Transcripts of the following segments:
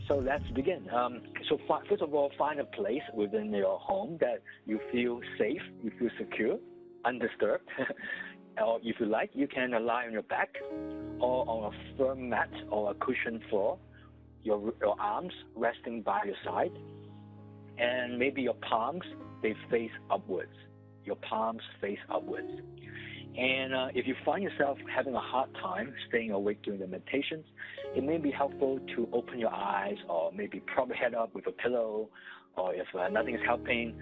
So let's begin. First of all, find a place within your home that you feel safe, you feel secure, undisturbed. Or if you like, you can lie on your back or on a firm mat or a cushioned floor, your arms resting by your side, and maybe your palms, they face upwards. Your palms face upwards. And if you find yourself having a hard time staying awake during the meditations, it may be helpful to open your eyes or maybe prop your head up with a pillow, or if nothing is helping,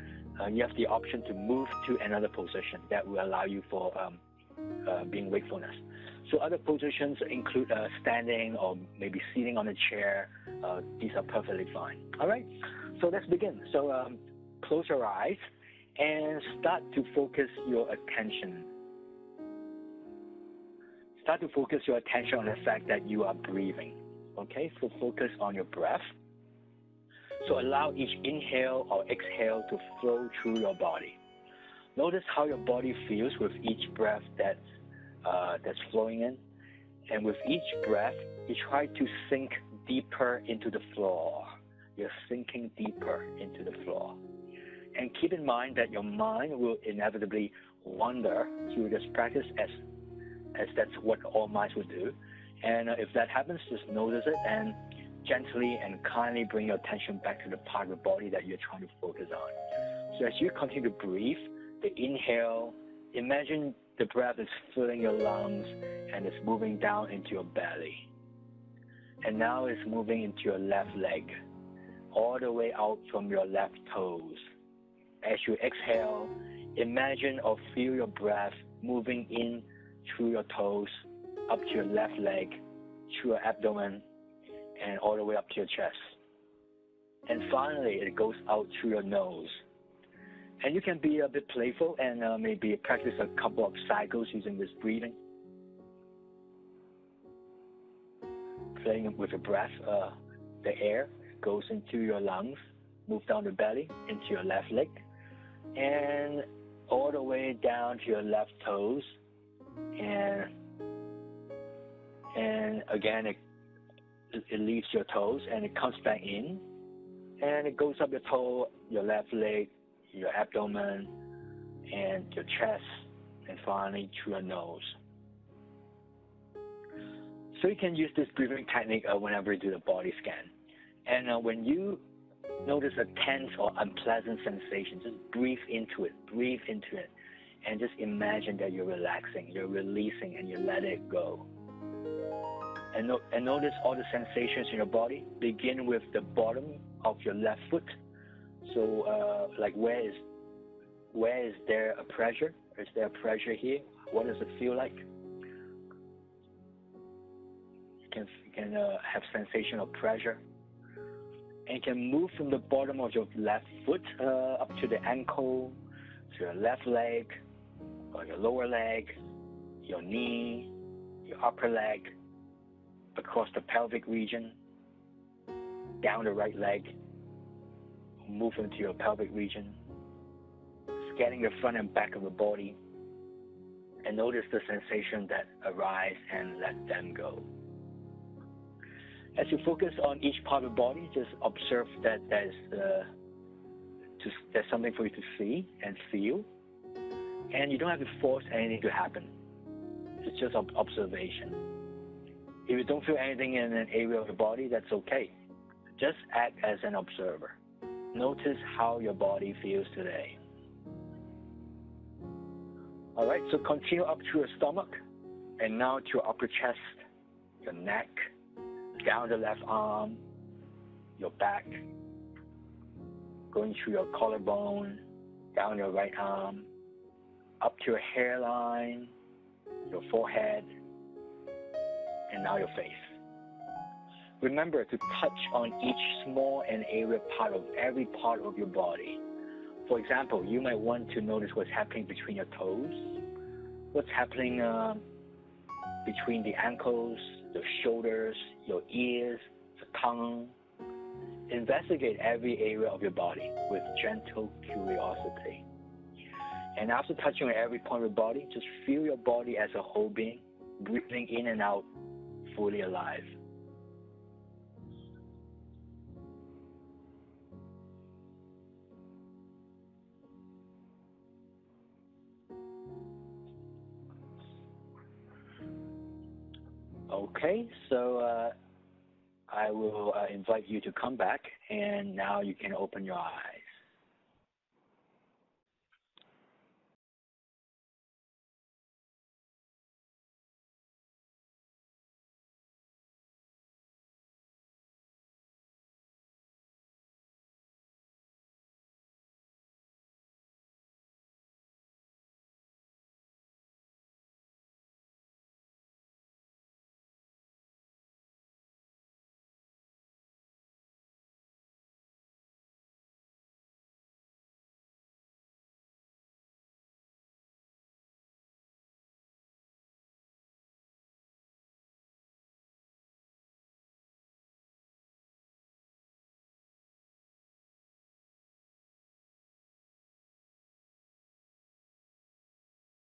you have the option to move to another position that will allow you for being wakefulness. So other positions include standing or maybe sitting on a chair. These are perfectly fine. All right, so let's begin. So close your eyes and start to focus your attention. Start to focus your attention on the fact that you are breathing. Okay, so focus on your breath. So allow each inhale or exhale to flow through your body. Notice how your body feels with each breath that's flowing in. And with each breath, you try to sink deeper into the floor. You're sinking deeper into the floor. And keep in mind that your mind will inevitably wander through this practice as that's what all minds will do. And if that happens, just notice it and gently and kindly bring your attention back to the part of the body that you're trying to focus on. So as you continue to breathe, the inhale, imagine the breath is filling your lungs and it's moving down into your belly. And now it's moving into your left leg, all the way out from your left toes. As you exhale, imagine or feel your breath moving in through your toes, up to your left leg, through your abdomen, and all the way up to your chest. And finally, it goes out through your nose. And you can be a bit playful and maybe practice a couple of cycles using this breathing. Playing with your breath, the air goes into your lungs, move down the belly, into your left leg, and all the way down to your left toes. And again, it leaves your toes and it comes back in, and it goes up your toe, your left leg, your abdomen, and your chest, and finally through your nose. So you can use this breathing technique whenever you do the body scan. And when you notice a tense or unpleasant sensation, just breathe into it, and just imagine that you're relaxing, you're releasing, and you let it go. And notice all the sensations in your body. Begin with the bottom of your left foot. So, like where is there a pressure? Is there a pressure here? What does it feel like? You can have sensation of pressure. And you can move from the bottom of your left foot up to the ankle, to your left leg, or your lower leg, your knee, your upper leg, across the pelvic region, down the right leg, move into your pelvic region, scanning the front and back of the body, and notice the sensation that arise and let them go. As you focus on each part of the body, just observe that there's something for you to see and feel, and you don't have to force anything to happen. It's just observation. If you don't feel anything in an area of your body, that's okay. Just act as an observer. Notice how your body feels today. All right, so continue up to your stomach, and now to your upper chest, your neck, down the left arm, your back, going through your collarbone, down your right arm, up to your hairline, your forehead, and now your face. Remember to touch on each small and area part of every part of your body. For example, you might want to notice what's happening between your toes, what's happening between the ankles, the shoulders, your ears, the tongue. Investigate every area of your body with gentle curiosity. And after touching on every point of your body, just feel your body as a whole being, breathing in and out, fully alive. Okay, so I will invite you to come back, and now you can open your eyes.